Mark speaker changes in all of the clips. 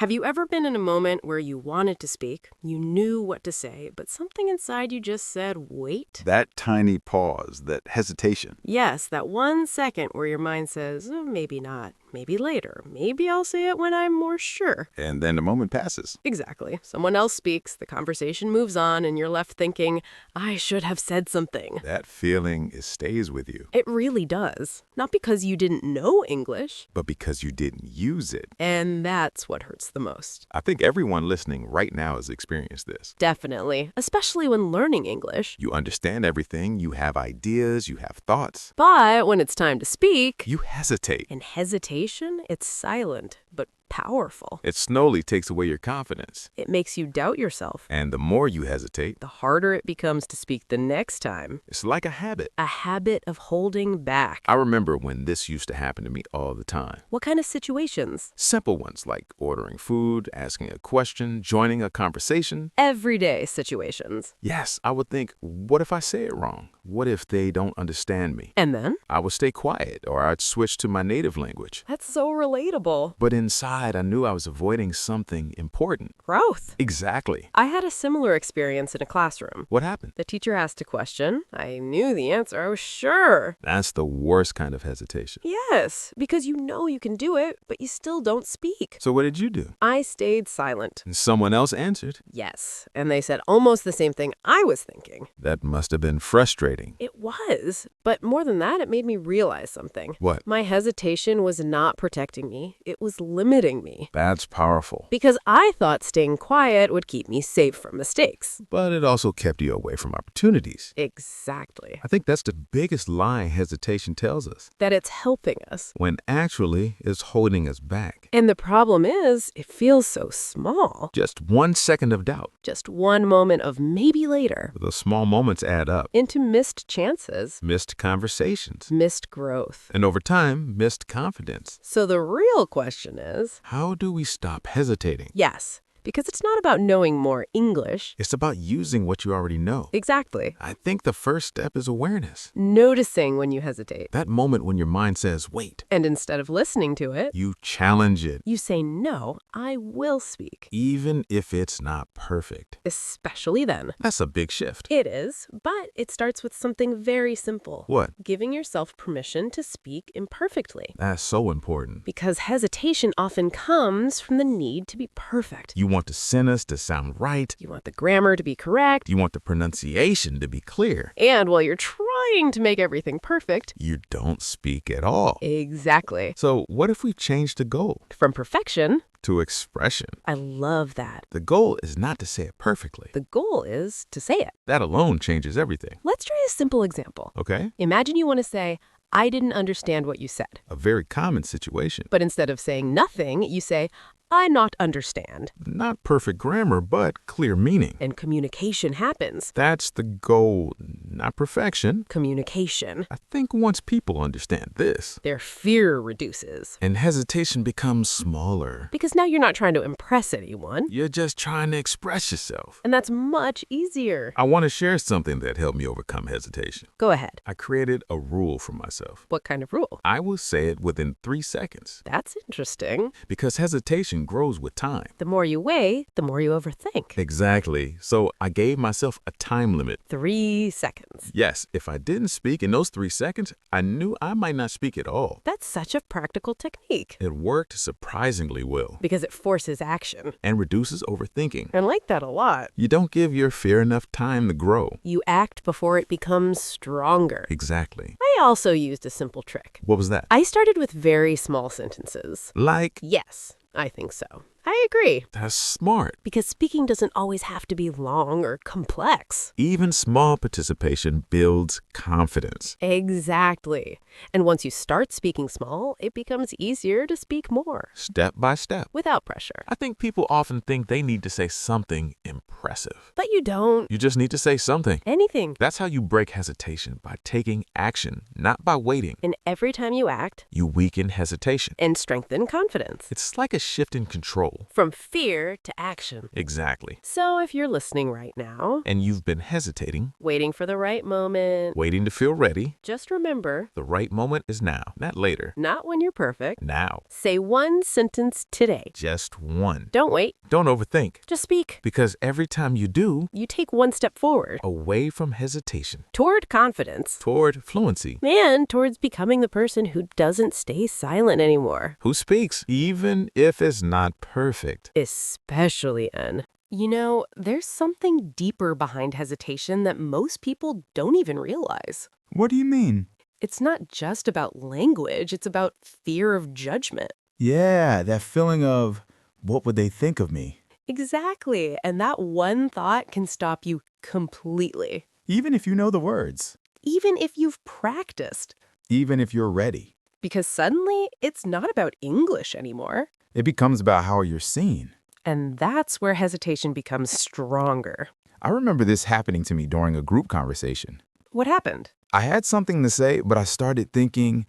Speaker 1: Have you ever been in a moment where you wanted to speak, you knew what to say, but something inside you just said, wait?
Speaker 2: That tiny pause, that hesitation.
Speaker 1: Yes, that 1 second where your mind says, "Oh, maybe not, maybe later, maybe I'll say it when I'm more sure."
Speaker 2: And then the moment passes.
Speaker 1: Exactly. Someone else speaks, the conversation moves on, and you're left thinking, I should have said something.
Speaker 2: That feeling, it stays with you.
Speaker 1: It really does. Not because you didn't know English.
Speaker 2: But because you didn't use it.
Speaker 1: And that's what hurts the most.
Speaker 2: I think everyone listening right now has experienced this.
Speaker 1: Definitely. Especially when learning English.
Speaker 2: You understand everything, you have ideas, you have thoughts.
Speaker 1: But when it's time to speak,
Speaker 2: You hesitate.
Speaker 1: in hesitation, it's silent, but powerful.
Speaker 2: It slowly takes away your confidence.
Speaker 1: It makes you doubt yourself.
Speaker 2: And the more you hesitate,
Speaker 1: The harder it becomes to speak the next time.
Speaker 2: it's like a habit.
Speaker 1: A habit of holding back.
Speaker 2: I remember when this used to happen to me all the time.
Speaker 1: What kind of situations?
Speaker 2: Simple ones like ordering food, asking a question, joining a conversation.
Speaker 1: Everyday situations.
Speaker 2: Yes, I would think, what if I say it wrong? What if they don't understand me?
Speaker 1: And then?
Speaker 2: I would stay quiet or I'd switch to my native language.
Speaker 1: That's so relatable.
Speaker 2: But inside, I knew I was avoiding something important.
Speaker 1: Growth.
Speaker 2: Exactly.
Speaker 1: I had a similar experience in a classroom.
Speaker 2: What happened?
Speaker 1: The teacher asked a question. I knew the answer. I was sure.
Speaker 2: That's the worst kind of hesitation.
Speaker 1: Yes, because you know you can do it, but you still don't speak.
Speaker 2: So what did you do?
Speaker 1: I stayed silent.
Speaker 2: And someone else answered.
Speaker 1: Yes, and they said almost the same thing I was thinking.
Speaker 2: That must have been frustrating.
Speaker 1: It was, but more than that, it made me realize something.
Speaker 2: What?
Speaker 1: My hesitation was not protecting me. It was limiting me.
Speaker 2: That's powerful.
Speaker 1: Because I thought staying quiet would keep me safe from mistakes.
Speaker 2: But it also kept you away from opportunities.
Speaker 1: Exactly.
Speaker 2: I think that's the biggest lie hesitation tells us,
Speaker 1: That it's helping us.
Speaker 2: when actually it's holding us back.
Speaker 1: And the problem is, it feels so small.
Speaker 2: Just 1 second of doubt.
Speaker 1: Just one moment of maybe later.
Speaker 2: The small moments add up.
Speaker 1: Into missed chances.
Speaker 2: Missed conversations.
Speaker 1: Missed growth.
Speaker 2: And over time, missed confidence.
Speaker 1: So the real question is,
Speaker 2: How do we stop hesitating?
Speaker 1: yes, because it's not about knowing more English.
Speaker 2: It's about using what you already know.
Speaker 1: Exactly.
Speaker 2: I think the first step is awareness.
Speaker 1: Noticing when you hesitate.
Speaker 2: That moment when your mind says, wait,
Speaker 1: And instead of listening to it,
Speaker 2: you challenge it,
Speaker 1: you say, no, I will speak.
Speaker 2: even if it's not perfect.
Speaker 1: Especially then.
Speaker 2: That's a big shift.
Speaker 1: It is, but it starts with something very simple.
Speaker 2: What?
Speaker 1: Giving yourself permission to speak imperfectly.
Speaker 2: That's so important.
Speaker 1: Because hesitation often comes from the need to be perfect.
Speaker 2: You want the sentence to sound right.
Speaker 1: You want the grammar to be correct.
Speaker 2: You want the pronunciation to be clear.
Speaker 1: And while you're trying to make everything perfect,
Speaker 2: You don't speak at all.
Speaker 1: exactly.
Speaker 2: So what if we change the goal
Speaker 1: From perfection,
Speaker 2: to expression?
Speaker 1: I love that.
Speaker 2: The goal is not to say it perfectly.
Speaker 1: The goal is to say it.
Speaker 2: That alone changes everything.
Speaker 1: Let's try a simple example.
Speaker 2: Okay?
Speaker 1: Imagine you want to say, I didn't understand what you said.
Speaker 2: A very common situation.
Speaker 1: But instead of saying nothing, you say, I not understand.
Speaker 2: Not perfect grammar, but clear meaning.
Speaker 1: And communication happens.
Speaker 2: That's the goal, not perfection.
Speaker 1: Communication.
Speaker 2: I think once people understand this,
Speaker 1: Their fear reduces.
Speaker 2: and hesitation becomes smaller,
Speaker 1: Because now you're not trying to impress anyone.
Speaker 2: you're just trying to express yourself.
Speaker 1: And that's much easier.
Speaker 2: I want to share something that helped me overcome hesitation.
Speaker 1: Go ahead.
Speaker 2: I created a rule for myself.
Speaker 1: What kind of rule?
Speaker 2: I will say it within 3 seconds
Speaker 1: That's interesting.
Speaker 2: because hesitation grows with time.
Speaker 1: The more you weigh, the more you overthink.
Speaker 2: Exactly. So I gave myself a time limit.
Speaker 1: 3 seconds.
Speaker 2: Yes, if I didn't speak in those 3 seconds, I knew I might not speak at all.
Speaker 1: That's such a practical technique.
Speaker 2: It worked surprisingly well
Speaker 1: Because it forces action.
Speaker 2: and reduces overthinking.
Speaker 1: I like that a lot.
Speaker 2: You don't give your fear enough time to grow.
Speaker 1: You act before it becomes stronger.
Speaker 2: Exactly.
Speaker 1: I also used a simple trick.
Speaker 2: What was that?
Speaker 1: I started with very small sentences.
Speaker 2: Like,
Speaker 1: Yes, I think so. I agree.
Speaker 2: that's smart.
Speaker 1: Because speaking doesn't always have to be long or complex.
Speaker 2: Even small participation builds confidence.
Speaker 1: Exactly. And once you start speaking small, it becomes easier to speak more
Speaker 2: Step by step.
Speaker 1: without pressure.
Speaker 2: I think people often think they need to say something impressive.
Speaker 1: But you don't.
Speaker 2: You just need to say something.
Speaker 1: Anything.
Speaker 2: That's how you break hesitation, by taking action, not by waiting.
Speaker 1: And every time you act
Speaker 2: You weaken hesitation.
Speaker 1: and strengthen confidence.
Speaker 2: It's like a shift in control. move.
Speaker 1: From fear to action.
Speaker 2: Exactly.
Speaker 1: So if you're listening right now,
Speaker 2: And you've been hesitating,
Speaker 1: waiting for the right moment,
Speaker 2: waiting to feel ready,
Speaker 1: just remember,
Speaker 2: the right moment is now, not later.
Speaker 1: not when you're perfect.
Speaker 2: Now.
Speaker 1: Say one sentence today.
Speaker 2: Just one.
Speaker 1: Don't wait.
Speaker 2: Don't overthink.
Speaker 1: Just speak.
Speaker 2: Because every time you do,
Speaker 1: You take one step forward
Speaker 2: away from hesitation,
Speaker 1: toward confidence
Speaker 2: toward fluency,
Speaker 1: and towards becoming the person who doesn't stay silent anymore.
Speaker 2: who speaks, even if it's not perfect.
Speaker 1: Especially N. You know, there's something deeper behind hesitation that most people don't even realize.
Speaker 3: What do you mean?
Speaker 1: It's not just about language, it's about fear of judgment.
Speaker 3: Yeah, that feeling of, what would they think of me?
Speaker 1: Exactly. And that one thought can stop you completely,
Speaker 3: Even if you know the words.
Speaker 1: even if you've practiced.
Speaker 3: Even if you're ready.
Speaker 1: Because suddenly, it's not about English anymore.
Speaker 3: It becomes about how you're seen.
Speaker 1: And that's where hesitation becomes stronger.
Speaker 3: I remember this happening to me during a group conversation.
Speaker 1: What happened?
Speaker 3: I had something to say, but I started thinking,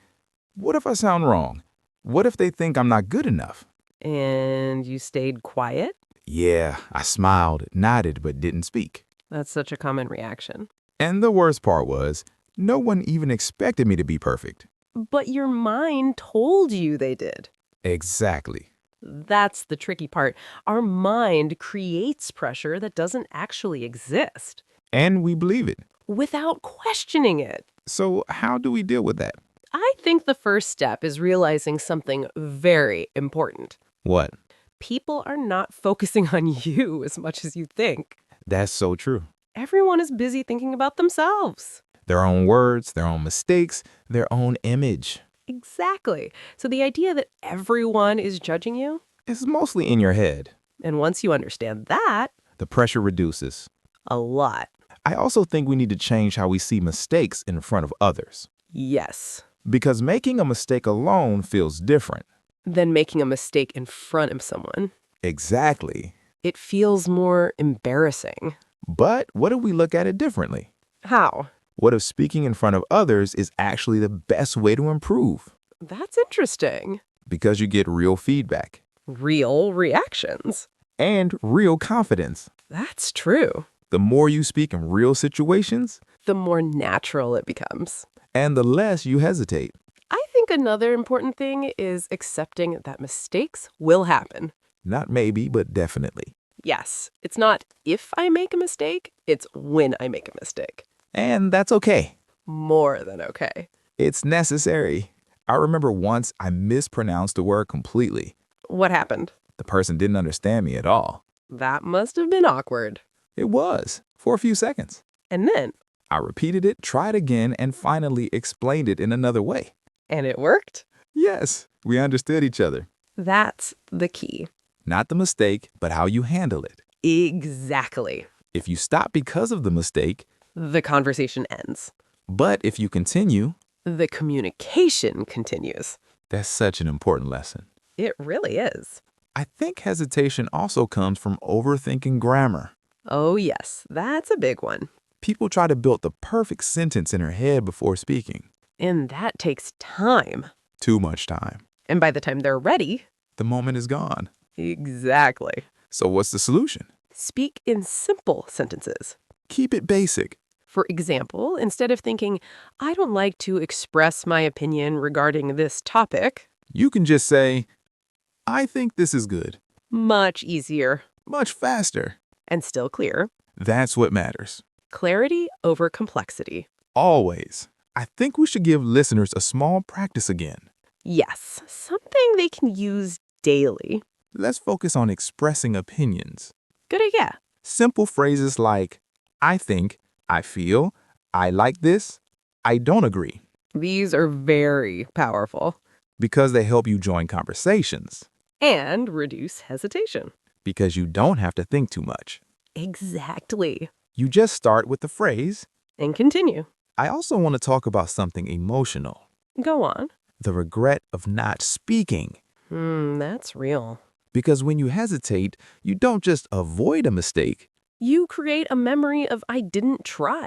Speaker 3: what if I sound wrong? What if they think I'm not good enough?
Speaker 1: And you stayed quiet?
Speaker 3: Yeah, I smiled, nodded, but didn't speak.
Speaker 1: That's such a common reaction.
Speaker 3: And the worst part was, no one even expected me to be perfect.
Speaker 1: But your mind told you they did.
Speaker 3: Exactly.
Speaker 1: That's the tricky part. Our mind creates pressure that doesn't actually exist
Speaker 3: And we believe it.
Speaker 1: without questioning it.
Speaker 3: So how do we deal with that?
Speaker 1: I think the first step is realizing something very important.
Speaker 3: What?
Speaker 1: People are not focusing on you as much as you think.
Speaker 3: That's so true.
Speaker 1: Everyone is busy thinking about themselves.
Speaker 3: Their own words, their own mistakes, their own image.
Speaker 1: Exactly. So the idea that everyone is judging you,
Speaker 3: It's mostly in your head.
Speaker 1: and once you understand that,
Speaker 3: The pressure reduces.
Speaker 1: a lot.
Speaker 3: I also think we need to change how we see mistakes in front of others.
Speaker 1: Yes.
Speaker 3: Because making a mistake alone feels different.
Speaker 1: Than making a mistake in front of someone.
Speaker 3: Exactly.
Speaker 1: It feels more embarrassing.
Speaker 3: But what if we look at it differently?
Speaker 1: How?
Speaker 3: What if speaking in front of others is actually the best way to improve?
Speaker 1: That's interesting.
Speaker 3: Because you get real feedback
Speaker 1: Real reactions.
Speaker 3: and real confidence.
Speaker 1: That's true.
Speaker 3: The more you speak in real situations,
Speaker 1: The more natural it becomes.
Speaker 3: and the less you hesitate.
Speaker 1: I think another important thing is accepting that mistakes will happen.
Speaker 3: Not maybe, but definitely.
Speaker 1: Yes, it's not if I make a mistake, it's when I make a mistake.
Speaker 3: And that's okay.
Speaker 1: More than okay.
Speaker 3: It's necessary. I remember once I mispronounced a word completely.
Speaker 1: What happened?
Speaker 3: The person didn't understand me at all.
Speaker 1: That must have been awkward.
Speaker 3: It was, for a few seconds.
Speaker 1: And then,
Speaker 3: I repeated it, tried again, and finally explained it in another way.
Speaker 1: and it worked?
Speaker 3: Yes, we understood each other.
Speaker 1: That's the key.
Speaker 3: Not the mistake, but how you handle it.
Speaker 1: Exactly.
Speaker 3: If you stop because of the mistake,
Speaker 1: The conversation ends.
Speaker 3: but if you continue,
Speaker 1: The communication continues.
Speaker 3: that's such an important lesson.
Speaker 1: It really is.
Speaker 3: I think hesitation also comes from overthinking grammar.
Speaker 1: Oh, yes, that's a big one.
Speaker 3: People try to build the perfect sentence in their head before speaking.
Speaker 1: And that takes time.
Speaker 3: Too much time.
Speaker 1: And by the time they're ready,
Speaker 3: The moment is gone.
Speaker 1: exactly.
Speaker 3: So what's the solution?
Speaker 1: Speak in simple sentences.
Speaker 3: Keep it basic.
Speaker 1: For example, instead of thinking, I don't like to express my opinion regarding this topic,
Speaker 3: You can just say, I think this is good.
Speaker 1: much easier
Speaker 3: Much faster.
Speaker 1: and still clear.
Speaker 3: That's what matters.
Speaker 1: Clarity over complexity.
Speaker 3: Always. I think we should give listeners a small practice again.
Speaker 1: Yes, something they can use daily.
Speaker 3: Let's focus on expressing opinions.
Speaker 1: Good idea.
Speaker 3: Simple phrases like, I think, I feel, I like this, I don't agree,
Speaker 1: These are very powerful
Speaker 3: because they help you join conversations,
Speaker 1: and reduce hesitation.
Speaker 3: because you don't have to think too much.
Speaker 1: Exactly.
Speaker 3: You just start with the phrase.
Speaker 1: And continue.
Speaker 3: I also want to talk about something emotional,
Speaker 1: Go on.
Speaker 3: the regret of not speaking.
Speaker 1: That's real.
Speaker 3: Because when you hesitate, you don't just avoid a mistake,
Speaker 1: You create a memory of I didn't try.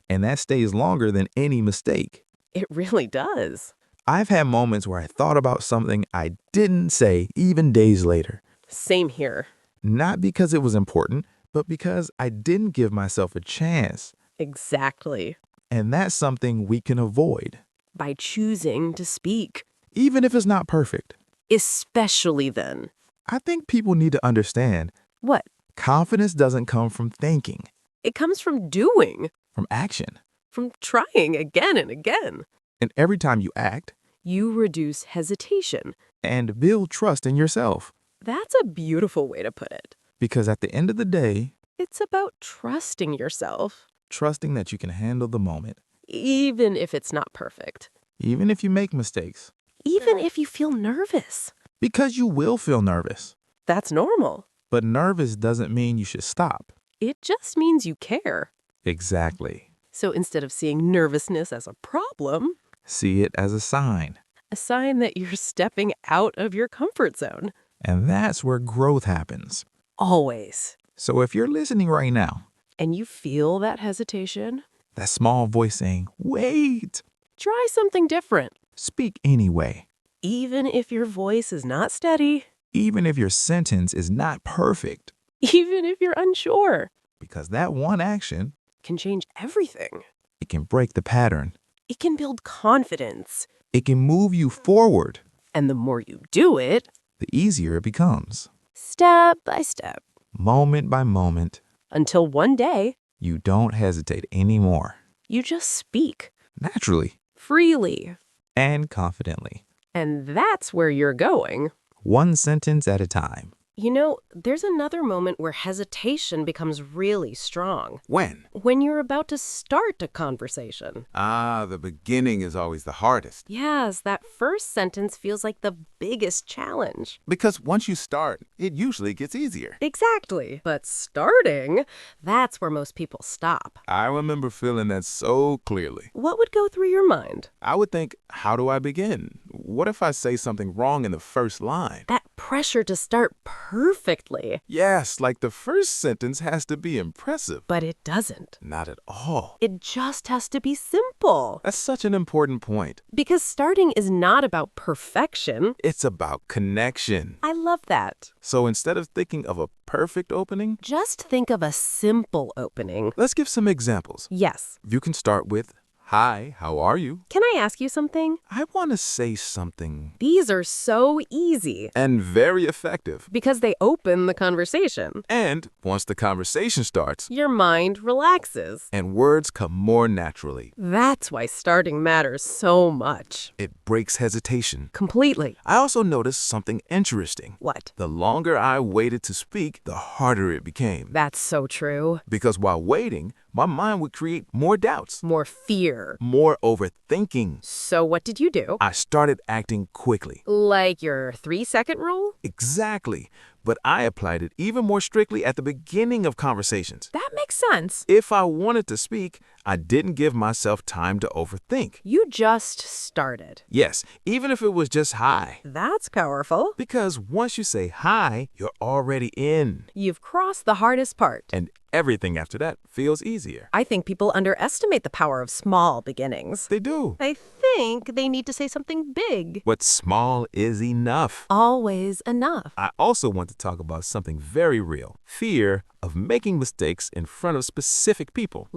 Speaker 3: and that stays longer than any mistake.
Speaker 1: It really does.
Speaker 3: I've had moments where I thought about something I didn't say even days later.
Speaker 1: Same here.
Speaker 3: Not because it was important, but because I didn't give myself a chance.
Speaker 1: Exactly.
Speaker 3: And that's something we can avoid,
Speaker 1: By choosing to speak.
Speaker 3: even if it's not perfect.
Speaker 1: Especially then.
Speaker 3: I think people need to understand
Speaker 1: What?
Speaker 3: confidence doesn't come from thinking,
Speaker 1: It comes from doing,
Speaker 3: from action.
Speaker 1: from trying again and again.
Speaker 3: And every time you act
Speaker 1: You reduce hesitation.
Speaker 3: and build trust in yourself,
Speaker 1: That's a beautiful way to put it.
Speaker 3: because at the end of the day,
Speaker 1: It's about trusting yourself,
Speaker 3: trusting that you can handle the moment,
Speaker 1: even if it's not perfect.
Speaker 3: even if you make mistakes,
Speaker 1: Even if you feel nervous.
Speaker 3: because you will feel nervous.
Speaker 1: That's normal.
Speaker 3: But nervous doesn't mean you should stop.
Speaker 1: It just means you care.
Speaker 3: Exactly.
Speaker 1: So instead of seeing nervousness as a problem,
Speaker 3: See it as a sign.
Speaker 1: a sign that you're stepping out of your comfort zone.
Speaker 3: And that's where growth happens.
Speaker 1: Always.
Speaker 3: So if you're listening right now,
Speaker 1: And you feel that hesitation,
Speaker 3: that small voice saying, wait,
Speaker 1: try something different.
Speaker 3: speak anyway.
Speaker 1: Even if your voice is not steady,
Speaker 3: Even if your sentence is not perfect,
Speaker 1: even if you're unsure,
Speaker 3: because that one action,
Speaker 1: can change everything.
Speaker 3: it can break the pattern.
Speaker 1: It can build confidence.
Speaker 3: It can move you forward.
Speaker 1: And the more you do it,
Speaker 3: The easier it becomes.
Speaker 1: step by step,
Speaker 3: Moment by moment,
Speaker 1: until one day,
Speaker 3: you don't hesitate anymore.
Speaker 1: you just speak
Speaker 3: Naturally
Speaker 1: freely.
Speaker 3: and confidently.
Speaker 1: And that's where you're going.
Speaker 3: One sentence at a time.
Speaker 1: You know, there's another moment where hesitation becomes really strong.
Speaker 2: When?
Speaker 1: When you're about to start a conversation.
Speaker 2: The beginning is always the hardest.
Speaker 1: Yes, that first sentence feels like the biggest challenge.
Speaker 2: Because once you start, it usually gets easier.
Speaker 1: Exactly. But starting, that's where most people stop.
Speaker 2: I remember feeling that so clearly.
Speaker 1: What would go through your mind?
Speaker 2: I would think, how do I begin? What if I say something wrong in the first line?
Speaker 1: That pressure to start perfectly.
Speaker 2: Yes, like the first sentence has to be impressive.
Speaker 1: But it doesn't.
Speaker 2: Not at all.
Speaker 1: It just has to be simple.
Speaker 2: That's such an important point.
Speaker 1: Because starting is not about perfection.
Speaker 2: It's about connection.
Speaker 1: I love that.
Speaker 2: So instead of thinking of a perfect opening,
Speaker 1: Just think of a simple opening.
Speaker 2: let's give some examples.
Speaker 1: Yes.
Speaker 2: You can start with, hi, how are you?
Speaker 1: Can I ask you something?
Speaker 2: I want to say something.
Speaker 1: These are so easy
Speaker 2: And very effective.
Speaker 1: because they open the conversation.
Speaker 2: And once the conversation starts,
Speaker 1: Your mind relaxes.
Speaker 2: and words come more naturally,
Speaker 1: That's why starting matters so much.
Speaker 2: it breaks hesitation.
Speaker 1: Completely.
Speaker 2: I also noticed something interesting.
Speaker 1: What?
Speaker 2: The longer I waited to speak, the harder it became.
Speaker 1: That's so true.
Speaker 2: Because while waiting, my mind would create more doubts,
Speaker 1: More fear.
Speaker 2: more overthinking.
Speaker 1: So what did you do?
Speaker 2: I started acting quickly.
Speaker 1: Like your 3-second rule?
Speaker 2: Exactly. But I applied it even more strictly at the beginning of conversations.
Speaker 1: That makes sense.
Speaker 2: If I wanted to speak, I didn't give myself time to overthink.
Speaker 1: You just started.
Speaker 2: Yes, even if it was just hi.
Speaker 1: That's powerful.
Speaker 2: Because once you say hi, you're already in.
Speaker 1: You've crossed the hardest part.
Speaker 2: And everything after that feels easier.
Speaker 1: I think people underestimate the power of small beginnings.
Speaker 2: They do.
Speaker 1: I think they need to say something big.
Speaker 2: But small is enough.
Speaker 1: Always enough.
Speaker 2: I also want to talk about something very real. Fear of making mistakes in front of specific people.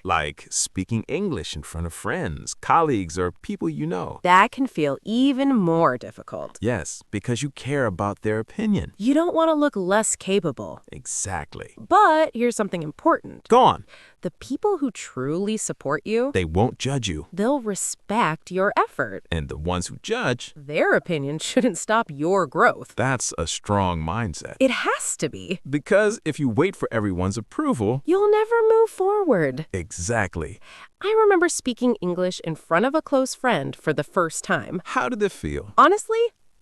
Speaker 1: Like,
Speaker 2: speaking English in front of friends, colleagues, or people you know.
Speaker 1: that can feel even more difficult.
Speaker 2: Yes, because you care about their opinion.
Speaker 1: You don't want to look less capable.
Speaker 2: Exactly.
Speaker 1: But here's something important.
Speaker 2: Go on.
Speaker 1: The people who truly support you,
Speaker 2: They won't judge you.
Speaker 1: they'll respect your effort.
Speaker 2: And the ones who judge,
Speaker 1: Their opinion shouldn't stop your growth.
Speaker 2: that's a strong mindset.
Speaker 1: It has to be.
Speaker 2: Because if you wait for everyone's approval,
Speaker 1: You'll never move forward.
Speaker 2: exactly.
Speaker 1: I remember speaking English in front of a close friend for the first time.
Speaker 2: How did it feel?
Speaker 1: Honestly,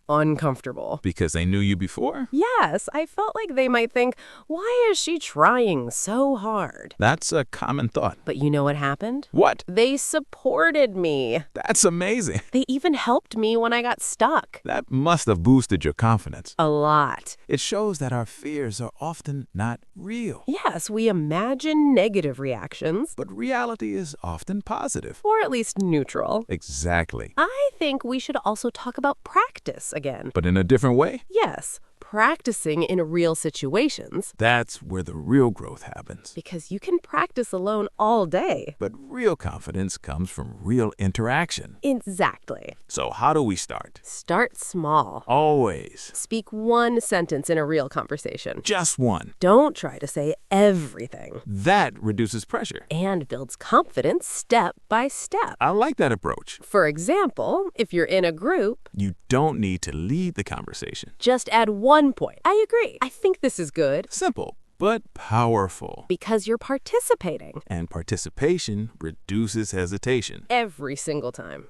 Speaker 1: uncomfortable.
Speaker 2: Because they knew you before?
Speaker 1: Yes, I felt like they might think, why is she trying so hard?
Speaker 2: That's a common thought.
Speaker 1: But you know what happened?
Speaker 2: What?
Speaker 1: They supported me.
Speaker 2: That's amazing.
Speaker 1: They even helped me when I got stuck.
Speaker 2: That must have boosted your confidence.
Speaker 1: A lot.
Speaker 2: It shows that our fears are often not real.
Speaker 1: Yes, we imagine negative reactions,
Speaker 2: But reality is often positive.
Speaker 1: or at least neutral.
Speaker 2: Exactly.
Speaker 1: I think we should also talk about practice again.
Speaker 2: But in a different way?
Speaker 1: Yes, practicing in real situations.
Speaker 2: That's where the real growth happens.
Speaker 1: Because you can practice alone all day.
Speaker 2: But real confidence comes from real interaction.
Speaker 1: Exactly.
Speaker 2: So how do we start?
Speaker 1: Start small.
Speaker 2: Always.
Speaker 1: Speak one sentence in a real conversation.
Speaker 2: Just one.
Speaker 1: Don't try to say everything.
Speaker 2: That reduces pressure.
Speaker 1: And builds confidence step by step.
Speaker 2: I like that approach.
Speaker 1: For example, if you're in a group,
Speaker 2: You don't need to lead the conversation.
Speaker 1: just add one point. I agree. I think this is good.
Speaker 2: Simple, but powerful.
Speaker 1: Because you're participating.
Speaker 2: And participation reduces hesitation.
Speaker 1: Every single time.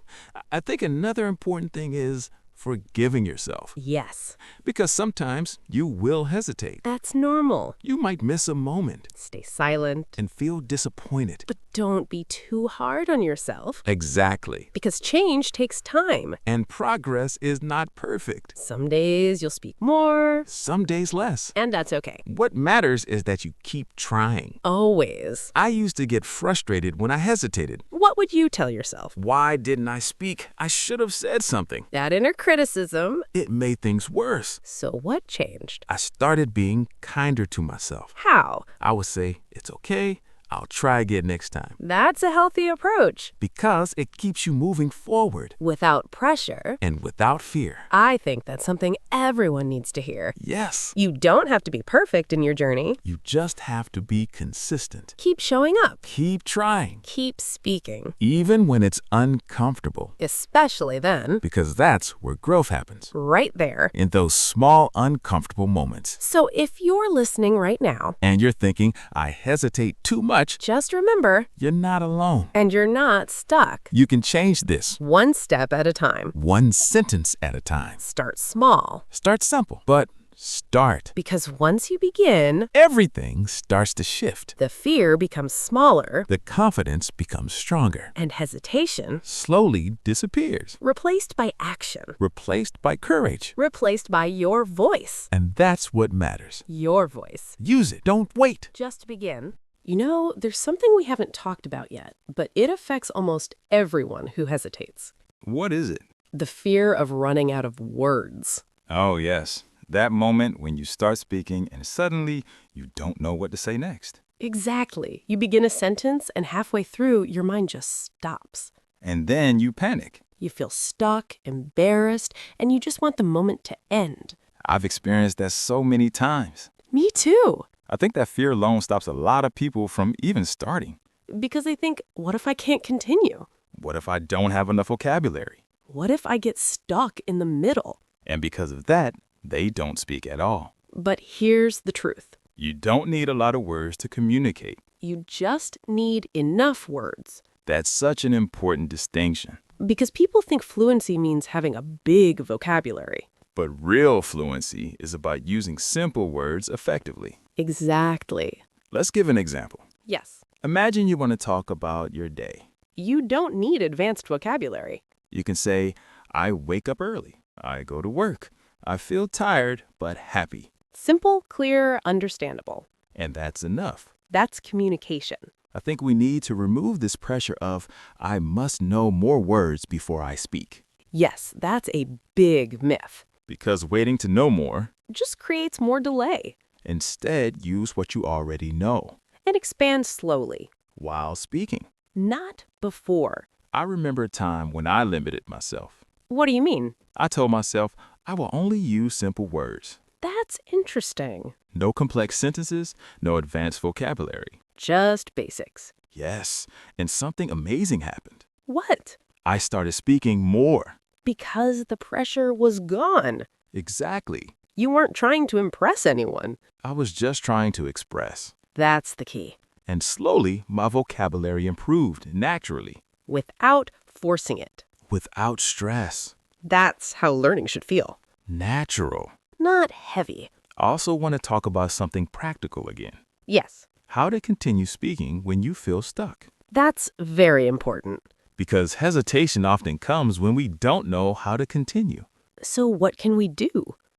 Speaker 2: I think another important thing is forgiving yourself.
Speaker 1: Yes.
Speaker 2: Because sometimes you will hesitate.
Speaker 1: That's normal.
Speaker 2: You might miss a moment
Speaker 1: Stay silent.
Speaker 2: and feel disappointed.
Speaker 1: But don't be too hard on yourself.
Speaker 2: Exactly.
Speaker 1: Because change takes time.
Speaker 2: And progress is not perfect.
Speaker 1: Some days you'll speak more.
Speaker 2: Some days less.
Speaker 1: And that's okay.
Speaker 2: What matters is that you keep trying.
Speaker 1: Always.
Speaker 2: I used to get frustrated when I hesitated.
Speaker 1: What would you tell yourself?
Speaker 2: Why didn't I speak? I should have said something.
Speaker 1: That inner criticism.
Speaker 2: It made things worse.
Speaker 1: So what changed?
Speaker 2: I started being kinder to myself.
Speaker 1: How?
Speaker 2: I would say, it's okay, I'll try again next time.
Speaker 1: That's a healthy approach.
Speaker 2: Because it keeps you moving forward
Speaker 1: Without pressure.
Speaker 2: and without fear.
Speaker 1: I think that's something everyone needs to hear.
Speaker 2: Yes,
Speaker 1: You don't have to be perfect in your journey.
Speaker 2: you just have to be consistent.
Speaker 1: Keep showing up.
Speaker 2: Keep trying,
Speaker 1: Keep speaking.
Speaker 2: even when it's uncomfortable.
Speaker 1: Especially then.
Speaker 2: Because that's where growth happens,
Speaker 1: Right there.
Speaker 2: in those small, uncomfortable moments.
Speaker 1: So if you're listening right now,
Speaker 2: And you're thinking, I hesitate too much,
Speaker 1: just remember,
Speaker 2: you're not alone.
Speaker 1: and you're not stuck.
Speaker 2: You can change this
Speaker 1: One step at a time.
Speaker 2: one sentence at a time.
Speaker 1: Start small.
Speaker 2: Start simple, but start.
Speaker 1: Because once you begin,
Speaker 2: Everything starts to shift.
Speaker 1: the fear becomes smaller
Speaker 2: The confidence becomes stronger.
Speaker 1: and hesitation
Speaker 2: Slowly disappears,
Speaker 1: replaced by action,
Speaker 2: replaced by courage.
Speaker 1: replaced by your voice.
Speaker 2: And that's what matters.
Speaker 1: Your voice.
Speaker 2: Use it. Don't wait.
Speaker 1: Just begin. You know, there's something we haven't talked about yet, but it affects almost everyone who hesitates.
Speaker 3: What is it?
Speaker 1: The fear of running out of words.
Speaker 3: Oh, yes. That moment when you start speaking and suddenly you don't know what to say next.
Speaker 1: Exactly. You begin a sentence, and halfway through, your mind just stops.
Speaker 3: And then you panic.
Speaker 1: You feel stuck, embarrassed, and you just want the moment to end.
Speaker 3: I've experienced that so many times.
Speaker 1: Me too.
Speaker 3: I think that fear alone stops a lot of people from even starting.
Speaker 1: Because they think, what if I can't continue?
Speaker 3: What if I don't have enough vocabulary?
Speaker 1: What if I get stuck in the middle?
Speaker 3: And because of that, they don't speak at all.
Speaker 1: But here's the truth.
Speaker 3: You don't need a lot of words to communicate.
Speaker 1: You just need enough words.
Speaker 3: That's such an important distinction.
Speaker 1: Because people think fluency means having a big vocabulary.
Speaker 3: But real fluency is about using simple words effectively.
Speaker 1: Exactly.
Speaker 3: Let's give an example.
Speaker 1: Yes.
Speaker 3: Imagine you want to talk about your day.
Speaker 1: You don't need advanced vocabulary.
Speaker 3: You can say, I wake up early. I go to work. I feel tired but happy.
Speaker 1: Simple, clear, understandable.
Speaker 3: And that's enough.
Speaker 1: That's communication.
Speaker 3: I think we need to remove this pressure of, I must know more words before I speak.
Speaker 1: Yes, that's a big myth.
Speaker 3: Because waiting to know more,
Speaker 1: Just creates more delay.
Speaker 3: instead use what you already know
Speaker 1: And expand slowly.
Speaker 3: while speaking.
Speaker 1: Not before.
Speaker 3: I remember a time when I limited myself.
Speaker 1: What do you mean?
Speaker 3: I told myself I will only use simple words.
Speaker 1: That's interesting.
Speaker 3: No complex sentences, no advanced vocabulary.
Speaker 1: Just basics.
Speaker 3: Yes, and something amazing happened.
Speaker 1: What?
Speaker 3: I started speaking more.
Speaker 1: Because the pressure was gone.
Speaker 3: Exactly.
Speaker 1: You weren't trying to impress anyone.
Speaker 3: I was just trying to express.
Speaker 1: That's the key.
Speaker 3: And slowly, my vocabulary improved naturally,
Speaker 1: Without forcing it.
Speaker 3: without stress.
Speaker 1: That's how learning should feel.
Speaker 3: Natural.
Speaker 1: Not heavy.
Speaker 3: I also want to talk about something practical again.
Speaker 1: Yes,
Speaker 3: How to continue speaking when you feel stuck.
Speaker 1: that's very important.
Speaker 3: Because hesitation often comes when we don't know how to continue.
Speaker 1: So what can we do?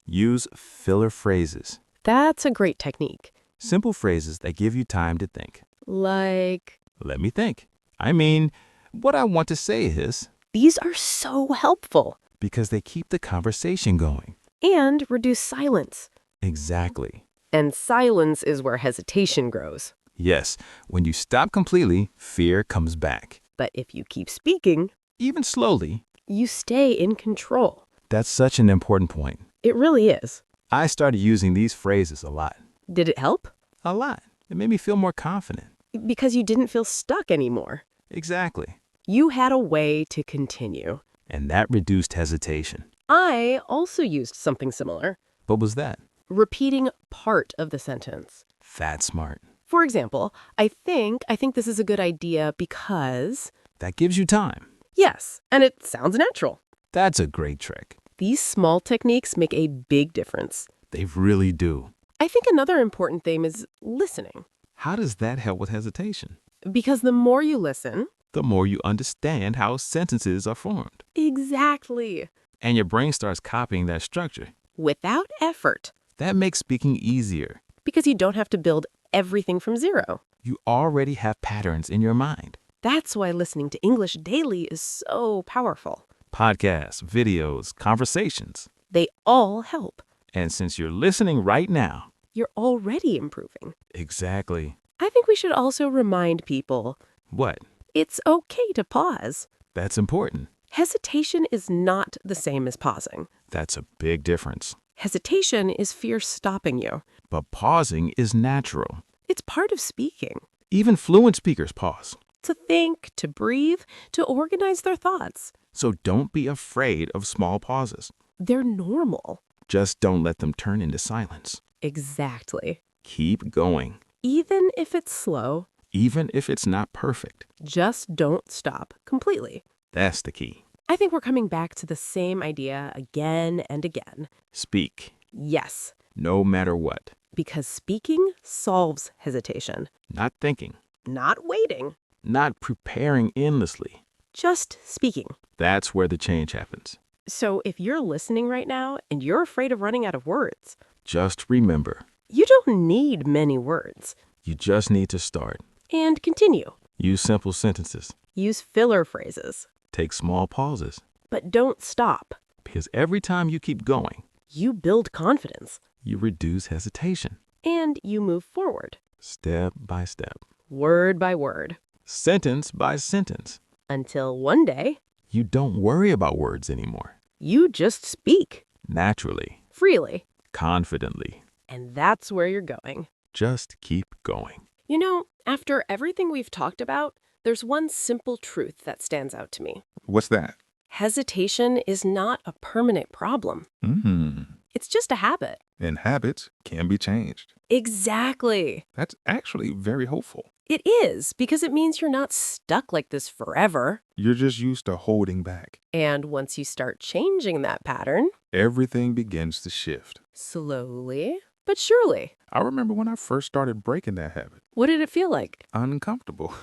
Speaker 3: Use filler phrases.
Speaker 1: That's a great technique.
Speaker 3: Simple phrases that give you time to think.
Speaker 1: Like,
Speaker 3: Let me think. I mean, what I want to say is,
Speaker 1: these are so helpful.
Speaker 3: because they keep the conversation going.
Speaker 1: and reduce silence.
Speaker 2: Exactly.
Speaker 1: And silence is where hesitation grows.
Speaker 2: Yes, when you stop completely, fear comes back.
Speaker 1: But if you keep speaking,
Speaker 2: Even slowly.
Speaker 1: you stay in control.
Speaker 2: That's such an important point.
Speaker 1: It really is.
Speaker 2: I started using these phrases a lot.
Speaker 1: Did it help?
Speaker 2: A lot. It made me feel more confident.
Speaker 1: Because you didn't feel stuck anymore.
Speaker 2: Exactly.
Speaker 1: You had a way to continue.
Speaker 2: And that reduced hesitation.
Speaker 1: I also used something similar,
Speaker 2: What was that?
Speaker 1: repeating part of the sentence.
Speaker 2: That's smart.
Speaker 1: For example, I think this is a good idea because,
Speaker 2: That gives you time.
Speaker 1: yes, and it sounds natural.
Speaker 2: That's a great trick.
Speaker 1: These small techniques make a big difference.
Speaker 2: They really do.
Speaker 1: I think another important thing is listening.
Speaker 2: How does that help with hesitation?
Speaker 1: Because the more you listen,
Speaker 2: The more you understand how sentences are formed.
Speaker 1: exactly,
Speaker 2: And your brain starts copying that structure.
Speaker 1: without effort,
Speaker 2: That makes speaking easier.
Speaker 1: because you don't have to build everything from zero.
Speaker 2: You already have patterns in your mind.
Speaker 1: That's why listening to English daily is so powerful.
Speaker 2: Podcasts, videos, conversations.
Speaker 1: They all help.
Speaker 2: And since you're listening right now,
Speaker 1: You're already improving.
Speaker 2: exactly.
Speaker 1: I think we should also remind people
Speaker 2: What?
Speaker 1: it's okay to pause.
Speaker 2: That's important.
Speaker 1: Hesitation is not the same as pausing.
Speaker 2: That's a big difference.
Speaker 1: Hesitation is fear stopping you.
Speaker 2: But pausing is natural.
Speaker 1: It's part of speaking.
Speaker 2: Even fluent speakers pause.
Speaker 1: To think, to breathe, to organize their thoughts.
Speaker 2: So don't be afraid of small pauses.
Speaker 1: They're normal.
Speaker 2: Just don't let them turn into silence.
Speaker 1: Exactly.
Speaker 2: Keep going.
Speaker 1: Even if it's slow,
Speaker 2: Even if it's not perfect.
Speaker 1: just don't stop completely.
Speaker 2: That's the key.
Speaker 1: I think we're coming back to the same idea again and again.
Speaker 2: Speak,
Speaker 1: Yes,
Speaker 2: no matter what.
Speaker 1: because speaking solves hesitation.
Speaker 2: Not thinking,
Speaker 1: Not waiting,
Speaker 2: not preparing endlessly.
Speaker 1: just speaking.
Speaker 2: That's where the change happens.
Speaker 1: So if you're listening right now and you're afraid of running out of words,
Speaker 2: Just remember,
Speaker 1: you don't need many words.
Speaker 2: you just need to start.
Speaker 1: And continue.
Speaker 2: Use simple sentences.
Speaker 1: Use filler phrases.
Speaker 2: Take small pauses.
Speaker 1: But don't stop.
Speaker 2: Because every time you keep going,
Speaker 1: You build confidence.
Speaker 2: you reduce hesitation.
Speaker 1: And you move forward.
Speaker 2: Step by step.
Speaker 1: Word by word.
Speaker 2: Sentence by sentence.
Speaker 1: Until one day,
Speaker 2: You don't worry about words anymore.
Speaker 1: you just speak.
Speaker 2: Naturally,
Speaker 1: Freely.
Speaker 2: confidently.
Speaker 1: And that's where you're going.
Speaker 2: Just keep going.
Speaker 1: You know, after everything we've talked about, there's one simple truth that stands out to me.
Speaker 3: What's that?
Speaker 1: Hesitation is not a permanent problem. It's just a habit.
Speaker 3: And habits can be changed.
Speaker 1: Exactly.
Speaker 3: That's actually very hopeful.
Speaker 1: It is, because it means you're not stuck like this forever.
Speaker 3: You're just used to holding back.
Speaker 1: And once you start changing that pattern,
Speaker 3: Everything begins to shift.
Speaker 1: slowly but surely,
Speaker 3: I remember when I first started breaking that habit.
Speaker 1: what did it feel like?
Speaker 3: Uncomfortable.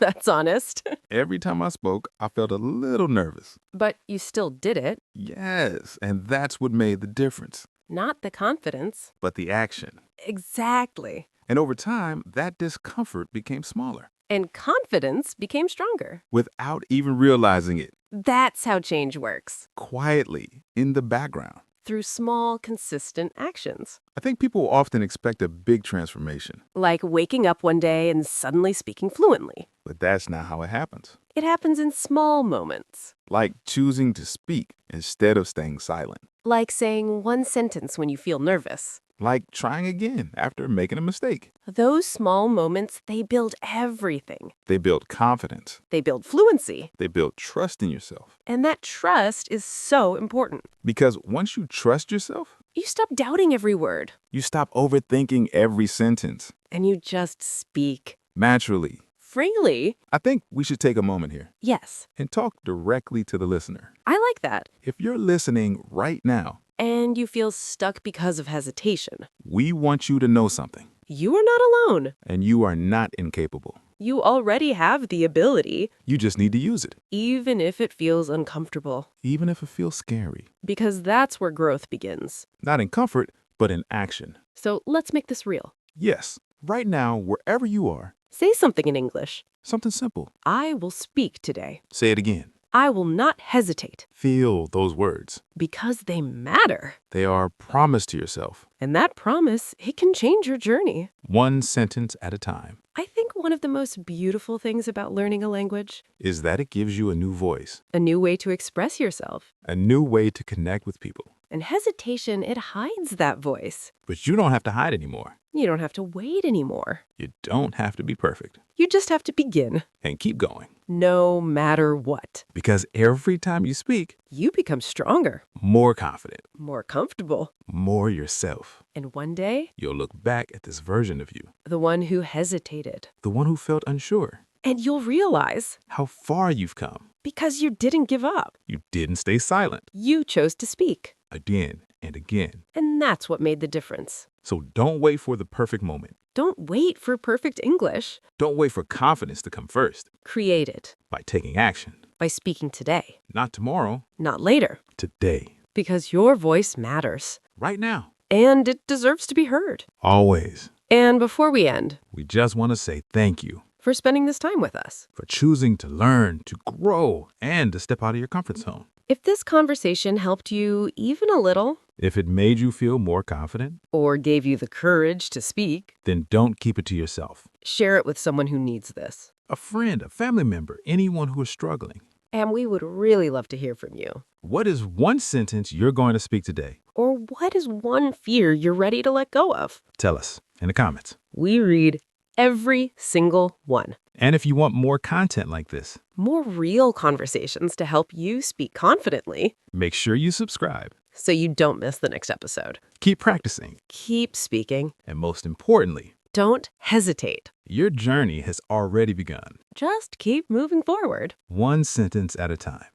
Speaker 1: That's honest.
Speaker 3: Every time I spoke, I felt a little nervous.
Speaker 1: But you still did it,
Speaker 3: Yes, and that's what made the difference.
Speaker 1: not the confidence.
Speaker 3: But the action.
Speaker 1: Exactly.
Speaker 3: And over time, that discomfort became smaller
Speaker 1: And confidence became stronger.
Speaker 3: without even realizing it.
Speaker 1: That's how change works.
Speaker 3: Quietly, in the background.
Speaker 1: Through small, consistent actions.
Speaker 3: I think people often expect a big transformation,
Speaker 1: Like waking up one day and suddenly speaking fluently.
Speaker 3: but that's not how it happens.
Speaker 1: It happens in small moments.
Speaker 3: Like choosing to speak instead of staying silent.
Speaker 1: Like saying one sentence when you feel nervous.
Speaker 3: Like trying again after making a mistake.
Speaker 1: Those small moments, they build everything.
Speaker 3: They build confidence.
Speaker 1: They build fluency.
Speaker 3: They build trust in yourself.
Speaker 1: And that trust is so important.
Speaker 3: Because once you trust yourself,
Speaker 1: You stop doubting every word.
Speaker 3: you stop overthinking every sentence.
Speaker 1: And you just speak
Speaker 3: Naturally.
Speaker 1: freely.
Speaker 3: I think we should take a moment here
Speaker 1: Yes,
Speaker 3: and talk directly to the listener.
Speaker 1: I like that.
Speaker 3: If you're listening right now,
Speaker 1: And you feel stuck because of hesitation.
Speaker 3: we want you to know something,
Speaker 1: You are not alone.
Speaker 3: and you are not incapable.
Speaker 1: You already have the ability,
Speaker 3: You just need to use it,
Speaker 1: even if it feels uncomfortable.
Speaker 3: even if it feels scary.
Speaker 1: Because that's where growth begins.
Speaker 3: Not in comfort, but in action.
Speaker 1: So let's make this real.
Speaker 3: Yes, right now, wherever you are,
Speaker 1: Say something in English.
Speaker 3: something simple.
Speaker 1: I will speak today.
Speaker 3: Say it again.
Speaker 1: I will not hesitate
Speaker 2: Feel those words.
Speaker 1: because they matter.
Speaker 2: They are a promise to yourself,
Speaker 1: And that promise, it can change your journey.
Speaker 2: one sentence at a time.
Speaker 1: I think one of the most beautiful things about learning a language,
Speaker 2: Is that it gives you a new voice,
Speaker 1: a new way to express yourself.
Speaker 2: a new way to connect with people.
Speaker 1: And hesitation, it hides that voice.
Speaker 2: But you don't have to hide anymore.
Speaker 1: You don't have to wait anymore.
Speaker 2: You don't have to be perfect.
Speaker 1: You just have to begin,
Speaker 2: And keep going.
Speaker 1: no matter what.
Speaker 2: Because every time you speak,
Speaker 1: You become stronger,
Speaker 2: more confident,
Speaker 1: more comfortable.
Speaker 2: more yourself.
Speaker 1: And one day,
Speaker 2: You'll look back at this version of you,
Speaker 1: the one who hesitated.
Speaker 2: the one who felt unsure,
Speaker 1: And you'll realize,
Speaker 2: how far you've come.
Speaker 1: because you didn't give up.
Speaker 2: You didn't stay silent
Speaker 1: You chose to speak.
Speaker 2: again and again.
Speaker 1: And that's what made the difference.
Speaker 2: So don't wait for the perfect moment.
Speaker 1: Don't wait for perfect English.
Speaker 2: Don't wait for confidence to come first.
Speaker 1: Create it
Speaker 2: By taking action.
Speaker 1: by speaking today,
Speaker 2: Not tomorrow,
Speaker 1: not later,
Speaker 2: today.
Speaker 1: because your voice matters.
Speaker 2: Right now.
Speaker 1: And it deserves to be heard.
Speaker 2: Always.
Speaker 1: And before we end,
Speaker 2: We just want to say thank you
Speaker 1: for spending this time with us.
Speaker 2: for choosing to learn, to grow, and to step out of your comfort zone.
Speaker 1: If this conversation helped you even a little,
Speaker 2: If it made you feel more confident,
Speaker 1: or gave you the courage to speak,
Speaker 2: then don't keep it to yourself.
Speaker 1: share it with someone who needs this.
Speaker 2: A friend, a family member, anyone who is struggling.
Speaker 1: And we would really love to hear from you.
Speaker 2: What is one sentence you're going to speak today?
Speaker 1: Or what is one fear you're ready to let go of?
Speaker 2: Tell us in the comments.
Speaker 1: We read every single one.
Speaker 2: And if you want more content like this,
Speaker 1: More real conversations to help you speak confidently
Speaker 2: make sure you subscribe.
Speaker 1: so you don't miss the next episode.
Speaker 2: Keep practicing.
Speaker 1: Keep speaking.
Speaker 2: And most importantly,
Speaker 1: Don't hesitate.
Speaker 2: your journey has already begun.
Speaker 1: Just keep moving forward.
Speaker 2: One sentence at a time.